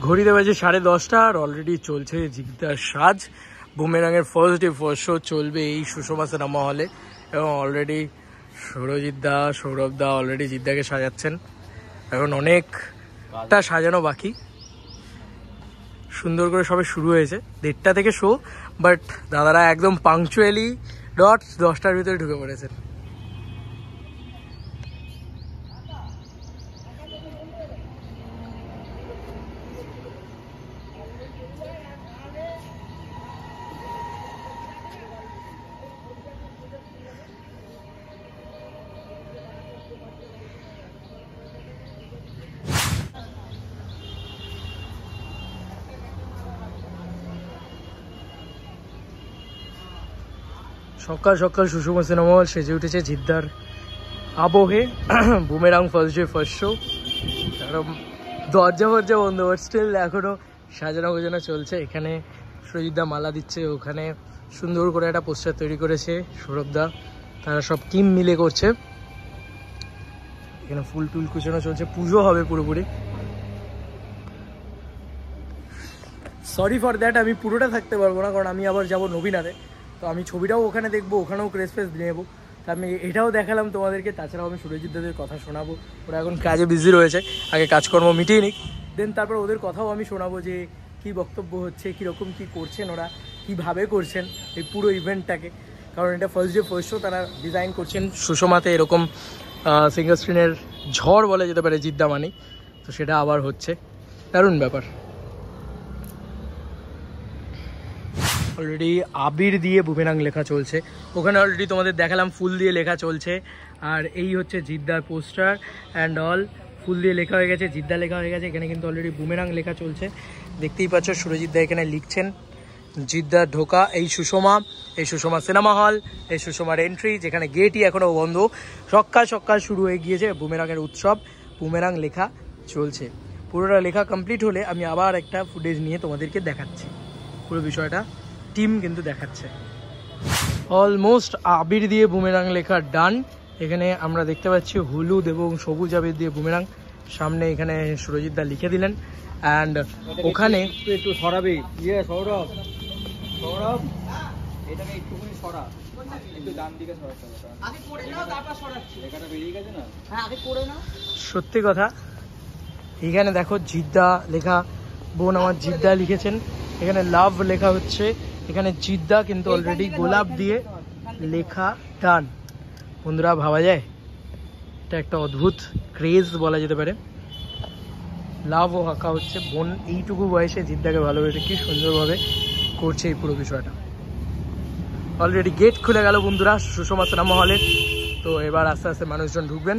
ঘড়িতে বাজে 10:30 আর অলরেডি চলছে জিদ্দার সাজ। বুমেরাঙের ফার্স্ট ডে ফার্স্ট শো চলবে এই সুষমা সিনেমা হলে এবং অলরেডি সৌরজিৎদা সৌরভদা অলরেডি জিদ্দাকে সাজাচ্ছেন। এখন অনেকটা সাজানো বাকি, সুন্দর করে সবে শুরু হয়েছে 1:30 থেকে শো, বাট দাদারা একদম পাংচুয়ালি ডট 10টার ভিতরে ঢুকে পড়েছেন। সকাল সকাল সুষমা সিনেমা হল সেজে উঠেছে জিদ্দার আবহে। Boomerang first day first show, দরজা ফরজা বন্ধ, বাট স্টিল এখনো সাজানো গোজানো চলছে। এখানে সুজিতদা মালা দিচ্ছে, ওখানে সুন্দর করে একটা পোস্টার তৈরি করেছে সৌরভদা, তারা সব টিম মিলে করছে। এখানে ফুল টুল কুচানো চলছে, পুজো হবে পুরোপুরি। সরি ফর দ্যাট, আমি পুরোটা থাকতে পারবো না, কারণ আমি আবার যাবো নবীনারে, তো আমি ছবিটাও ওখানে দেখবো, ওখানেও ক্রেস ফ্রেস নেবো। তা আমি এটাও দেখালাম তোমাদেরকে, তাছাড়াও আমি সুরজিৎদাদের কথা শোনাবো। ওরা এখন কাজে বিজি রয়েছে, আগে কাজকর্ম মিটিয়ে নিক, দেন তারপর ওদের কথাও আমি শোনাবো যে কী বক্তব্য হচ্ছে, কীরকম কী করছেন ওরা, কীভাবে করছেন এই পুরো ইভেন্টটাকে। কারণ এটা ফার্স্ট ডে ফার্স্ট শো তারা ডিজাইন করছেন সুষমাতে, এরকম সিঙ্গল স্ক্রিনের ঝড় বলা যেতে পারে জিদ্দা মানেই, তো সেটা আবার হচ্ছে, দারুণ ব্যাপার। অলরেডি আবির দিয়ে বুমেরাং লেখা চলছে, ওখানে অলরেডি তোমাদের দেখালাম ফুল দিয়ে লেখা চলছে। আর এই হচ্ছে জিদ্দার পোস্টার অ্যান্ড অল, ফুল দিয়ে লেখা হয়ে গেছে, জিদ্দা লেখা হয়ে গেছে। এখানে কিন্তু অলরেডি বুমেরাং লেখা চলছে, দেখতেই পাচ্ছ সুরজিৎদা এখানে লিখছেন জিদ্দার ঢোকা এই সুষমা সিনেমা হল, এই সুষমার এন্ট্রি, যেখানে গেটই এখনও বন্ধ। সকাল সকাল শুরু হয়ে গিয়েছে বুমেরাংয়ের উৎসব, বুমেরাং লেখা চলছে। পুরোটা লেখা কমপ্লিট হলে আমি আবার একটা ফুটেজ নিয়ে তোমাদেরকে দেখাচ্ছি, পুরো বিষয়টা টিম কিন্তু দেখাচ্ছে। অলমোস্ট আবির দিয়ে বুমেরাং লেখা ডান। এখানে আমরা দেখতে পাচ্ছি হলুদ এবং সবুজ আবির দিয়ে বুমেরাং, সামনে এখানে সুরজিৎদা লিখে দিলেন। অ্যান্ড ওখানে একটু সরাবে সৌরভ, সৌরভ এটাকে একটুখানি সরা, একটু ডান দিকে সরাতে হবে, আগে করে নাও তারপর সরাচ্ছি, লেখাটা বেরিয়ে গেছে না, হ্যাঁ আগে করে নাও। সত্যি কথা, এখানে দেখো জিদ্দা লেখা, বোন আমার জিদ্দা লিখেছেন। এখানে লাভ লেখা হচ্ছে, এখানে জিদ্দা কিন্তু অলরেডি গোলাপ দিয়ে লেখা ডান। বন্ধুরা ভাবা যায়, এটা একটা অদ্ভুত ক্রেজ বলা যেতে পারে। লাভও আঁকা হচ্ছে, বোন এইটুকু বয়সে জিদ্দাকে ভালোবেসে কি সুন্দরভাবে করছে এই পুরো বিষয়টা। অলরেডি গেট খুলে গেল বন্ধুরা সুষমা সিনেমা হলে, তো এবার আস্তে আস্তে মানুষজন ঢুকবেন।